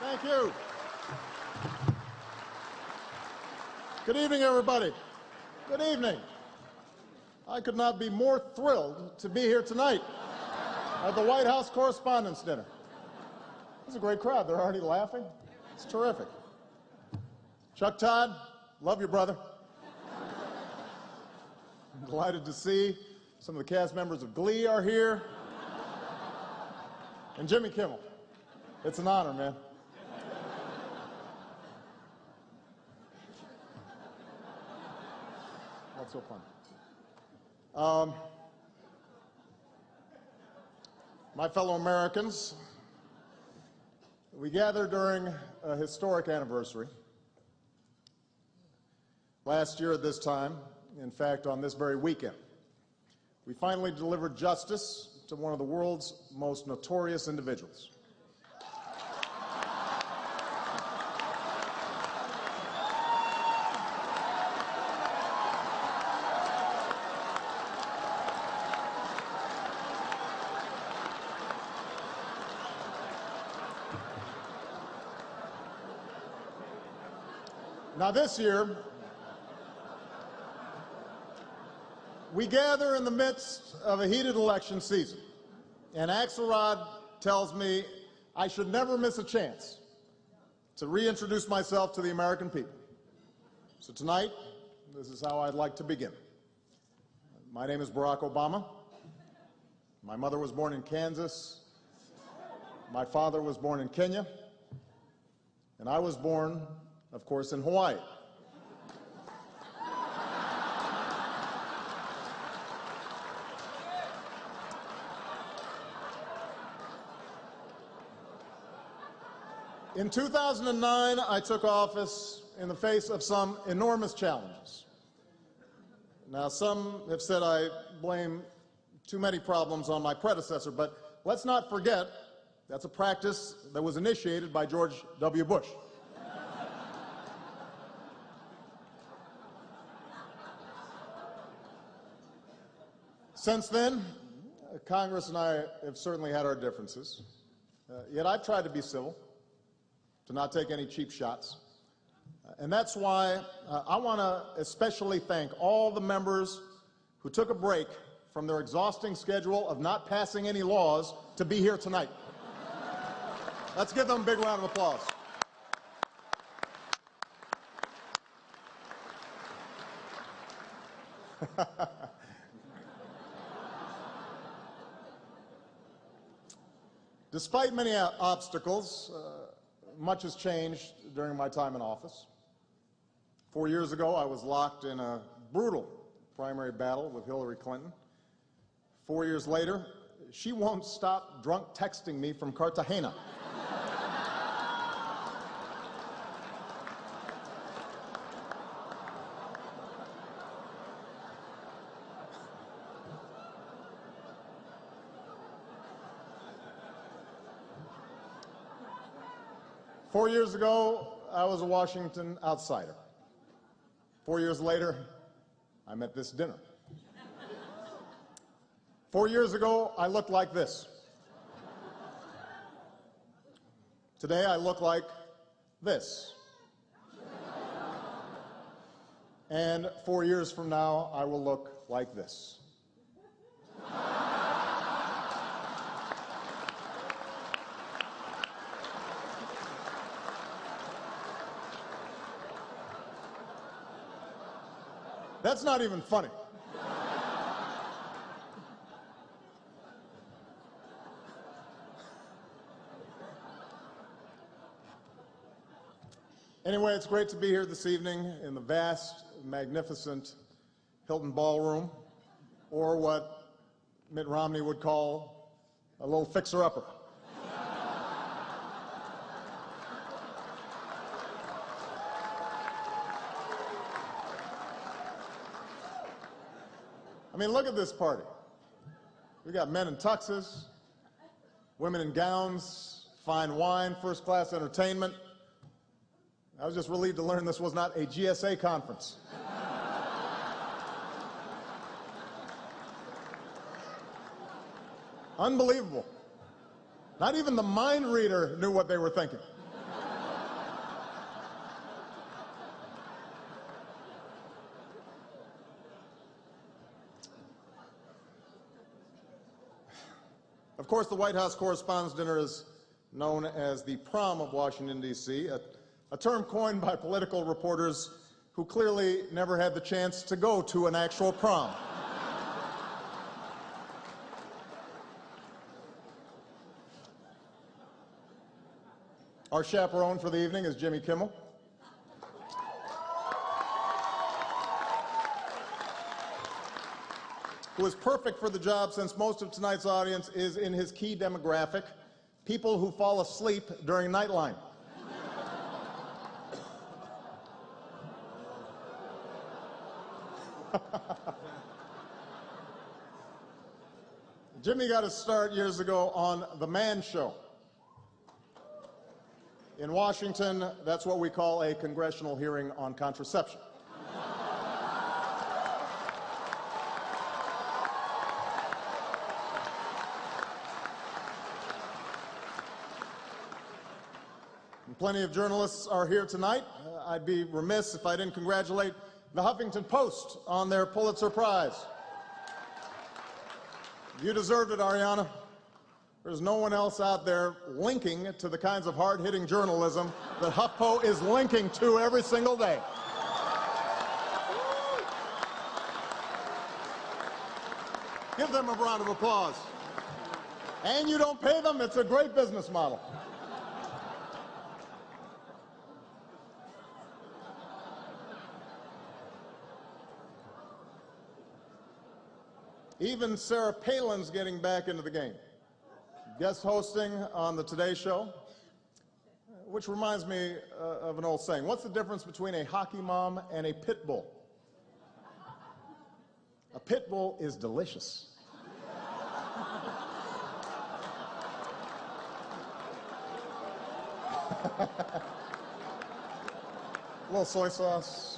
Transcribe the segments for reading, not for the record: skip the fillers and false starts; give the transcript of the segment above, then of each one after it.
Thank you. Good evening, everybody. Good evening. I could not be more thrilled to be here tonight at the White House Correspondents Dinner. It's a great crowd. They're already laughing. It's terrific. Chuck Todd, love you, brother. I'm delighted to see some of the cast members of Glee are here. And Jimmy Kimmel. It's an honor, man. Not so fun. My fellow Americans, we gather during a historic anniversary. Last year at this time, in fact, on this very weekend, we finally delivered justice to one of the world's most notorious individuals. Now this year, we gather in the midst of a heated election season, and Axelrod tells me I should never miss a chance to reintroduce myself to the American people. So tonight, this is how I'd like to begin. My name is Barack Obama. My mother was born in Kansas. My father was born in Kenya. And I was born, of course, in Hawaii. In 2009, I took office in the face of some enormous challenges. Now, some have said I blame too many problems on my predecessor, but let's not forget that's a practice that was initiated by George W. Bush. Since then, Congress and I have certainly had our differences, yet I've tried to be civil, to not take any cheap shots. And that's why I want to especially thank all the members who took a break from their exhausting schedule of not passing any laws to be here tonight. Let's give them a big round of applause. Despite many obstacles, much has changed during my time in office. 4 years ago, I was locked in a brutal primary battle with Hillary Clinton. 4 years later, she won't stop drunk texting me from Cartagena. Four years ago, I was a Washington outsider. 4 years later, I'm at this dinner. 4 years ago, I looked like this. Today, I look like this. And 4 years from now, I will look like this. That's not even funny. Anyway, it's great to be here this evening in the vast, magnificent Hilton Ballroom, or what Mitt Romney would call a little fixer-upper. I mean, look at this party. We got men in tuxes, women in gowns, fine wine, first-class entertainment. I was just relieved to learn this was not a GSA conference. Unbelievable. Not even the mind reader knew what they were thinking. Of course, the White House Correspondents Dinner is known as the prom of Washington, D.C., a term coined by political reporters who clearly never had the chance to go to an actual prom. Our chaperone for the evening is Jimmy Kimmel. Who is perfect for the job since most of tonight's audience is in his key demographic, people who fall asleep during Nightline. Jimmy got his start years ago on The Man Show. In Washington, that's what we call a congressional hearing on contraception. Plenty of journalists are here tonight. I'd be remiss if I didn't congratulate the Huffington Post on their Pulitzer Prize. You deserved it, Ariana. There's no one else out there linking to the kinds of hard-hitting journalism that HuffPo is linking to every single day. Give them a round of applause. And you don't pay them, it's a great business model. Even Sarah Palin's getting back into the game, guest hosting on the Today Show, which reminds me of an old saying. What's the difference between a hockey mom and a pit bull? A pit bull is delicious. A little soy sauce.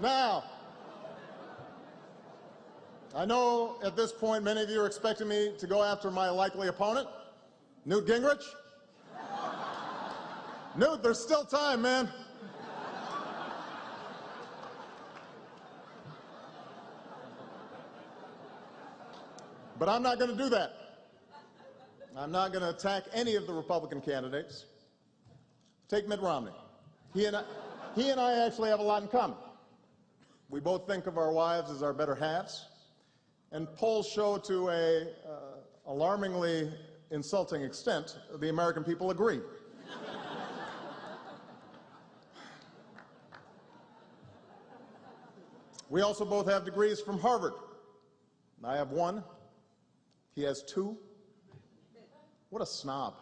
Now, I know at this point many of you are expecting me to go after my likely opponent, Newt Gingrich. Newt, there's still time, man. But I'm not going to do that. I'm not going to attack any of the Republican candidates. Take Mitt Romney. He and I actually have a lot in common. We both think of our wives as our better halves, and polls show to a alarmingly insulting extent the American people agree. We also both have degrees from Harvard. I have one. He has two. What a snob.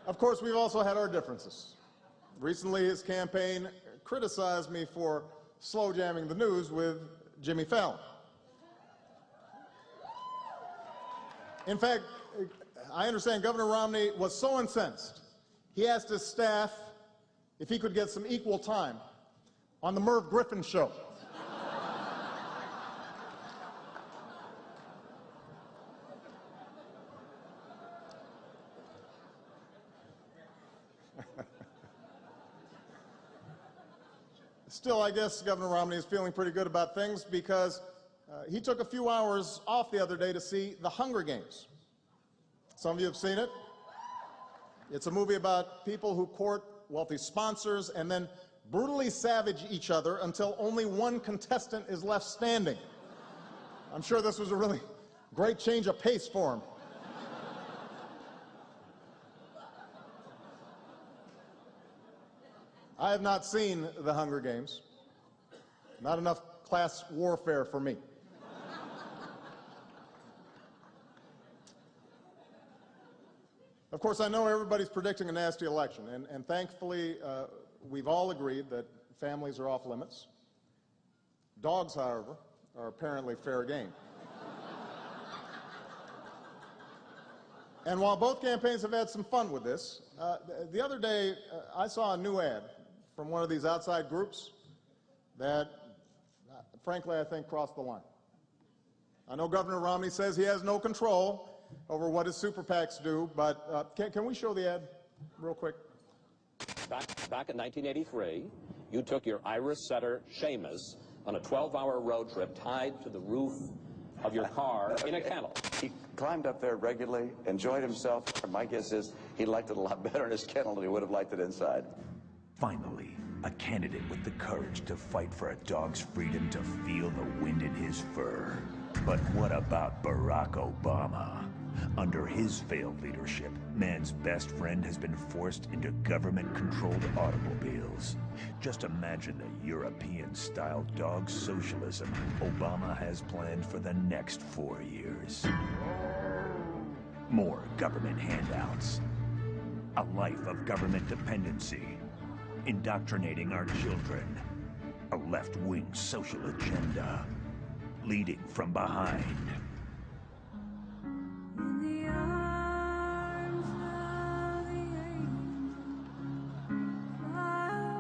Of course, we've also had our differences. Recently, his campaign criticized me for slow jamming the news with Jimmy Fallon. In fact, I understand Governor Romney was so incensed, he asked his staff if he could get some equal time on the Merv Griffin show. Still, I guess Governor Romney is feeling pretty good about things because he took a few hours off the other day to see The Hunger Games. Some of you have seen it. It's a movie about people who court wealthy sponsors and then brutally savage each other until only one contestant is left standing. I'm sure this was a really great change of pace for him. I have not seen The Hunger Games. Not enough class warfare for me. Of course, I know everybody's predicting a nasty election, and thankfully, we've all agreed that families are off limits. Dogs, however, are apparently fair game. And while both campaigns have had some fun with this, the other day I saw a new ad from one of these outside groups that, frankly, I think crossed the line. I know Governor Romney says he has no control over what his super PACs do, but can we show the ad real quick? Back in 1983, you took your Irish setter, Seamus, on a 12-hour road trip tied to the roof of your car in a kennel. He climbed up there regularly, enjoyed himself. My guess is he liked it a lot better in his kennel than he would have liked it inside. Finally, a candidate with the courage to fight for a dog's freedom to feel the wind in his fur. But what about Barack Obama? Under his failed leadership, man's best friend has been forced into government-controlled automobiles. Just imagine the European-style dog socialism Obama has planned for the next 4 years. More government handouts. A life of government dependency. Indoctrinating our children. A left-wing social agenda. Leading from behind.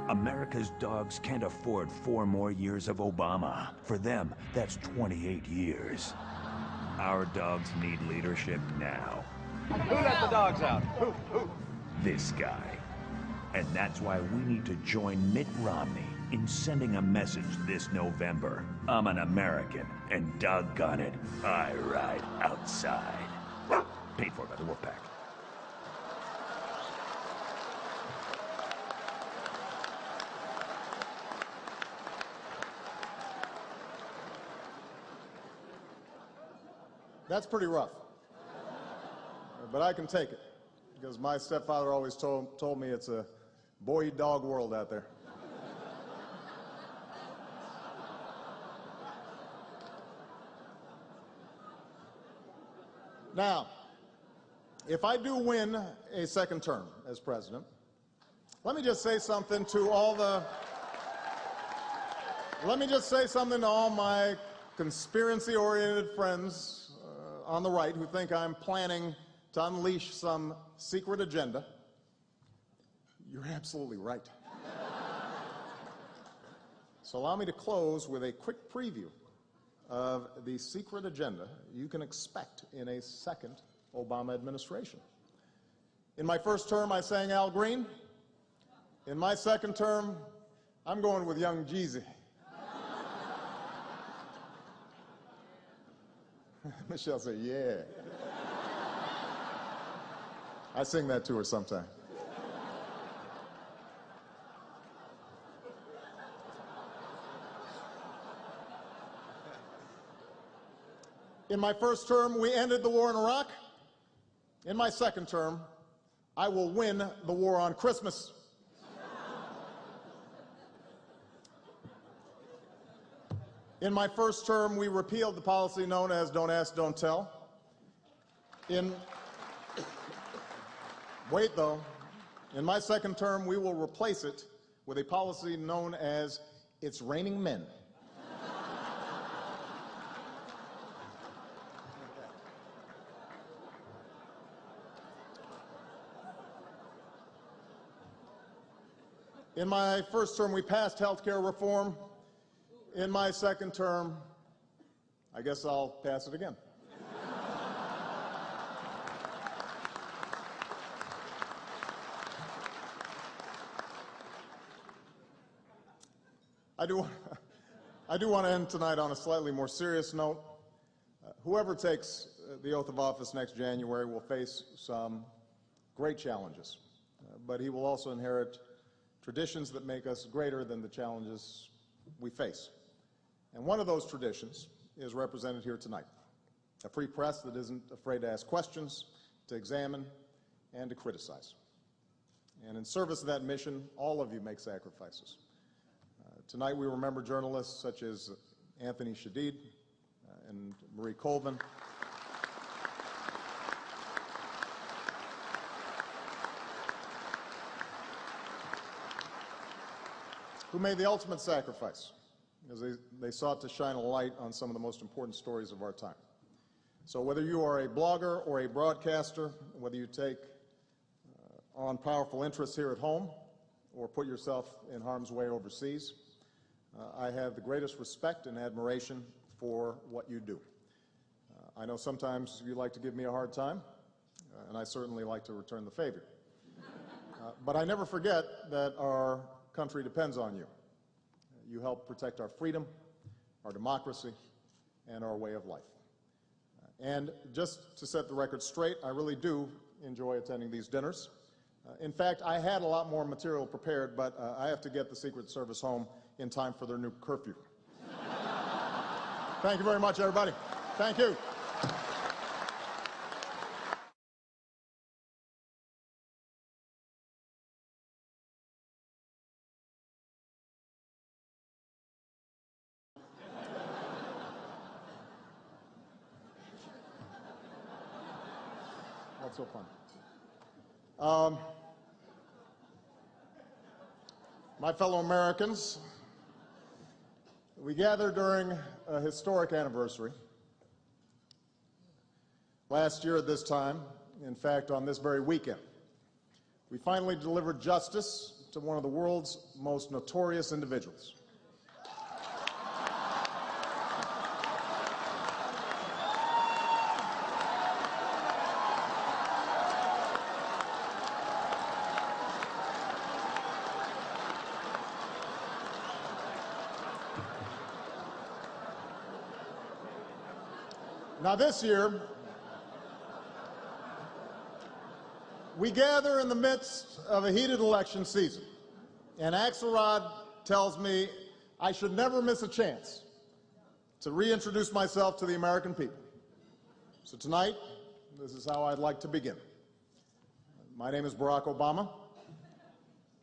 America's dogs can't afford 4 more years of Obama. For them, that's 28 years. Our dogs need leadership now. Who let the dogs out? Who? This guy. And that's why we need to join Mitt Romney in sending a message this November. I'm an American, and doggone it, I ride outside. Paid for by the Wolfpack. That's pretty rough, but I can take it, because my stepfather always told me it's a boy-dog world out there. Now, if I do win a second term as president, let me just say something to all my conspiracy-oriented friends on the right who think I'm planning to unleash some secret agenda. You're absolutely right. So allow me to close with a quick preview of the secret agenda you can expect in a second Obama administration. In my first term, I sang Al Green. In my second term, I'm going with young Jeezy. Michelle said, yeah. I sing that to her sometime. In my first term, we ended the war in Iraq. In my second term, I will win the war on Christmas. In my first term, we repealed the policy known as Don't Ask, Don't Tell. Wait, though. In my second term, we will replace it with a policy known as It's Raining Men. In my first term, we passed health care reform. In my second term, I guess I'll pass it again. I do want to end tonight on a slightly more serious note. Whoever takes the oath of office next January will face some great challenges, but he will also inherit traditions that make us greater than the challenges we face. And one of those traditions is represented here tonight. A free press that isn't afraid to ask questions, to examine, and to criticize. And in service of that mission, all of you make sacrifices. Tonight we remember journalists such as Anthony Shadid and Marie Colvin. Who made the ultimate sacrifice as they sought to shine a light on some of the most important stories of our time. So whether you are a blogger or a broadcaster, whether you take on powerful interests here at home or put yourself in harm's way overseas, I have the greatest respect and admiration for what you do. I know sometimes you like to give me a hard time, and I certainly like to return the favor. But I never forget that our country depends on you. You help protect our freedom, our democracy, and our way of life. And just to set the record straight, I really do enjoy attending these dinners. In fact, I had a lot more material prepared, but I have to get the Secret Service home in time for their new curfew. Thank you very much, everybody. Thank you. That's so fun. My fellow Americans, we gather during a historic anniversary. Last year at this time, in fact, on this very weekend, we finally delivered justice to one of the world's most notorious individuals. Now this year, we gather in the midst of a heated election season, and Axelrod tells me I should never miss a chance to reintroduce myself to the American people. So tonight, this is how I'd like to begin. My name is Barack Obama.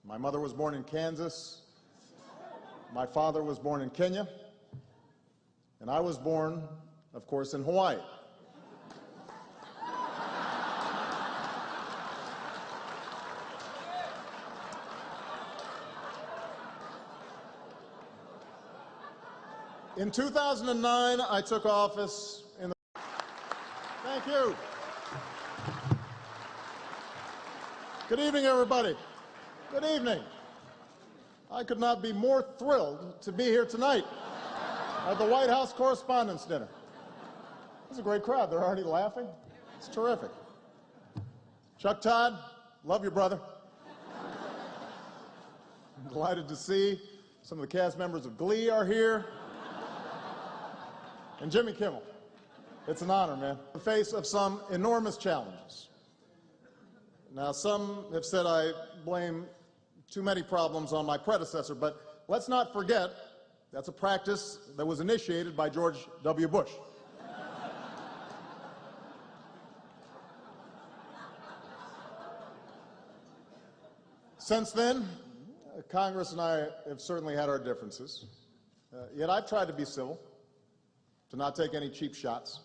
My mother was born in Kansas. My father was born in Kenya. And I was born, of course, in Hawaii. In 2009, I took office in the... Thank you. Good evening, everybody. Good evening. I could not be more thrilled to be here tonight at the White House Correspondents Dinner. It's a great crowd. They're already laughing. It's terrific. Chuck Todd, love you, brother. I'm delighted to see some of the cast members of Glee are here. And Jimmy Kimmel. It's an honor, man. In the face of some enormous challenges. Now, some have said I blame too many problems on my predecessor, but let's not forget that's a practice that was initiated by George W. Bush. Since then, Congress and I have certainly had our differences, yet I've tried to be civil, to not take any cheap shots.